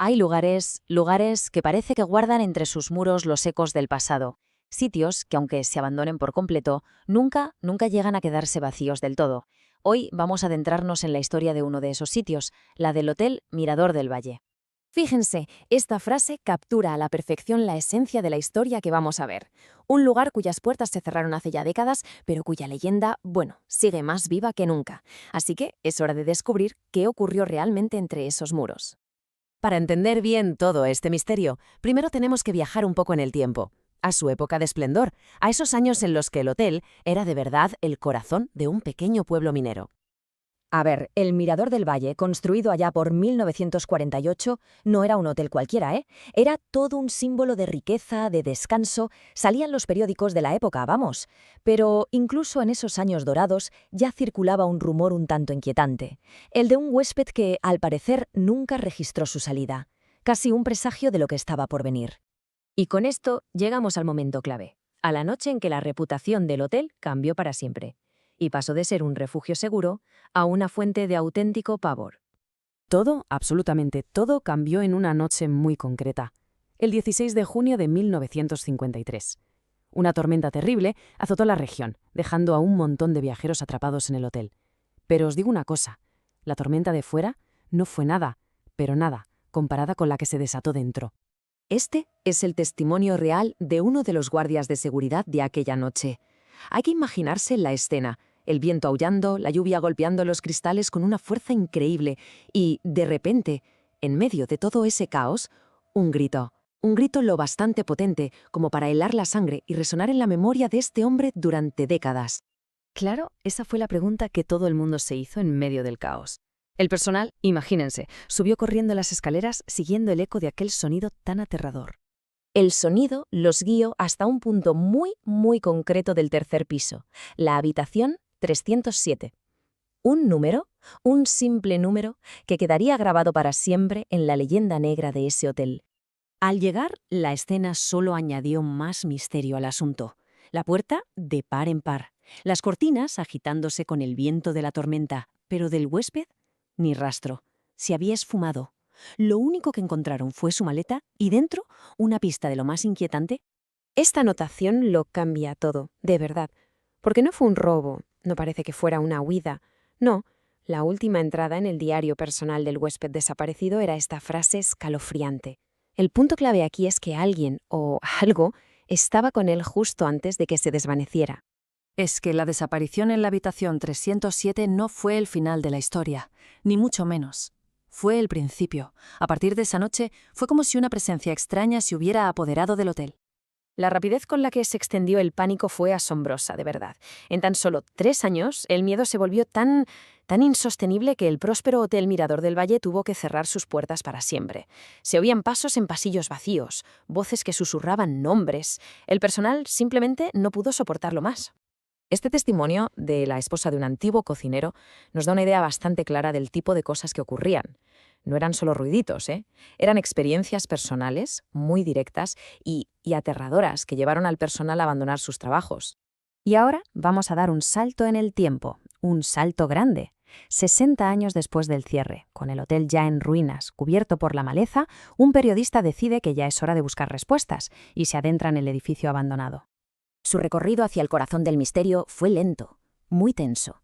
Hay lugares que parece que guardan entre sus muros los ecos del pasado. Sitios que, aunque se abandonen por completo, nunca llegan a quedarse vacíos del todo. Hoy vamos a adentrarnos en la historia de uno de esos sitios, la del Hotel Mirador del Valle. Fíjense, esta frase captura a la perfección la esencia de la historia que vamos a ver. Un lugar cuyas puertas se cerraron hace ya décadas, pero cuya leyenda, sigue más viva que nunca. Así que es hora de descubrir qué ocurrió realmente entre esos muros. Para entender bien todo este misterio, primero tenemos que viajar un poco en el tiempo, a su época de esplendor, a esos años en los que el hotel era de verdad el corazón de un pequeño pueblo minero. A ver, el Mirador del Valle, construido allá por 1948, no era un hotel cualquiera, ¿eh? Era todo un símbolo de riqueza, de descanso, salían los periódicos de la época, vamos. Pero incluso en esos años dorados ya circulaba un rumor un tanto inquietante, el de un huésped que, al parecer, nunca registró su salida. Casi un presagio de lo que estaba por venir. Y con esto llegamos al momento clave, a la noche en que la reputación del hotel cambió para siempre y pasó de ser un refugio seguro a una fuente de auténtico pavor. Todo, absolutamente todo, cambió en una noche muy concreta, el 16 de junio de 1953. Una tormenta terrible azotó la región, dejando a un montón de viajeros atrapados en el hotel. Pero os digo una cosa, la tormenta de fuera no fue nada, pero nada, comparada con la que se desató dentro. Este es el testimonio real de uno de los guardias de seguridad de aquella noche. Hay que imaginarse la escena, el viento aullando, la lluvia golpeando los cristales con una fuerza increíble y, de repente, en medio de todo ese caos, un grito lo bastante potente como para helar la sangre y resonar en la memoria de este hombre durante décadas. Claro, esa fue la pregunta que todo el mundo se hizo en medio del caos. El personal, imagínense, subió corriendo las escaleras siguiendo el eco de aquel sonido tan aterrador. El sonido los guió hasta un punto muy concreto del tercer piso, la habitación 307. Un número, un simple número, que quedaría grabado para siempre en la leyenda negra de ese hotel. Al llegar, la escena solo añadió más misterio al asunto. La puerta de par en par, las cortinas agitándose con el viento de la tormenta, pero del huésped, ni rastro. Se había esfumado. Lo único que encontraron fue su maleta y dentro una pista de lo más inquietante. Esta anotación lo cambia todo, de verdad. Porque no fue un robo, no parece que fuera una huida. No, la última entrada en el diario personal del huésped desaparecido era esta frase escalofriante. El punto clave aquí es que alguien o algo estaba con él justo antes de que se desvaneciera. Es que la desaparición en la habitación 307 no fue el final de la historia, ni mucho menos. Fue el principio. A partir de esa noche, fue como si una presencia extraña se hubiera apoderado del hotel. La rapidez con la que se extendió el pánico fue asombrosa, de verdad. En tan solo 3 años, el miedo se volvió tan insostenible que el próspero Hotel Mirador del Valle tuvo que cerrar sus puertas para siempre. Se oían pasos en pasillos vacíos, voces que susurraban nombres. El personal simplemente no pudo soportarlo más. Este testimonio de la esposa de un antiguo cocinero nos da una idea bastante clara del tipo de cosas que ocurrían. No eran solo ruiditos, eran experiencias personales, muy directas y aterradoras que llevaron al personal a abandonar sus trabajos. Y ahora vamos a dar un salto en el tiempo, un salto grande. 60 años después del cierre, con el hotel ya en ruinas, cubierto por la maleza, un periodista decide que ya es hora de buscar respuestas y se adentra en el edificio abandonado. Su recorrido hacia el corazón del misterio fue lento, muy tenso.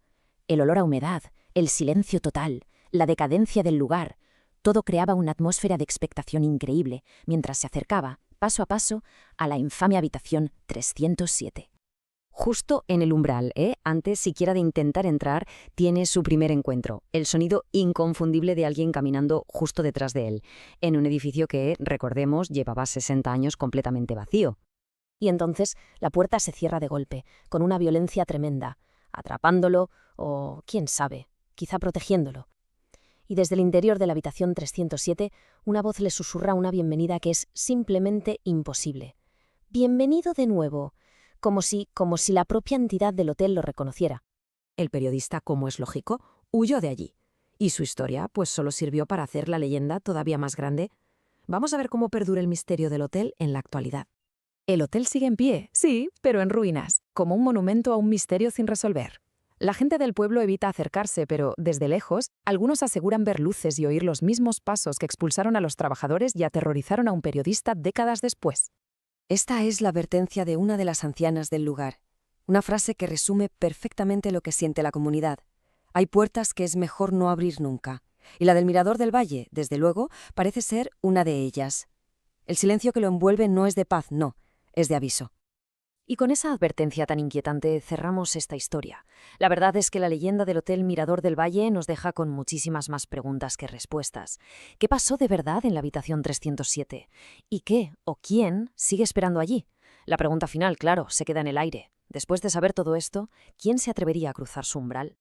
El olor a humedad, el silencio total, la decadencia del lugar, todo creaba una atmósfera de expectación increíble mientras se acercaba, paso a paso, a la infame habitación 307. Justo en el umbral, antes siquiera de intentar entrar, tiene su primer encuentro, el sonido inconfundible de alguien caminando justo detrás de él, en un edificio que, recordemos, llevaba 60 años completamente vacío. Y entonces la puerta se cierra de golpe, con una violencia tremenda, atrapándolo o, quién sabe, quizá protegiéndolo. Y desde el interior de la habitación 307, una voz le susurra una bienvenida que es simplemente imposible. «Bienvenido de nuevo», como si la propia entidad del hotel lo reconociera. El periodista, como es lógico, huyó de allí. Y su historia, pues solo sirvió para hacer la leyenda todavía más grande. Vamos a ver cómo perdura el misterio del hotel en la actualidad. El hotel sigue en pie, sí, pero en ruinas, como un monumento a un misterio sin resolver. La gente del pueblo evita acercarse, pero desde lejos, algunos aseguran ver luces y oír los mismos pasos que expulsaron a los trabajadores y aterrorizaron a un periodista décadas después. Esta es la advertencia de una de las ancianas del lugar. Una frase que resume perfectamente lo que siente la comunidad. Hay puertas que es mejor no abrir nunca. Y la del Mirador del Valle, desde luego, parece ser una de ellas. El silencio que lo envuelve no es de paz, no, es de aviso. Y con esa advertencia tan inquietante cerramos esta historia. La verdad es que la leyenda del Hotel Mirador del Valle nos deja con muchísimas más preguntas que respuestas. ¿Qué pasó de verdad en la habitación 307? ¿Y qué o quién sigue esperando allí? La pregunta final, claro, se queda en el aire. Después de saber todo esto, ¿quién se atrevería a cruzar su umbral?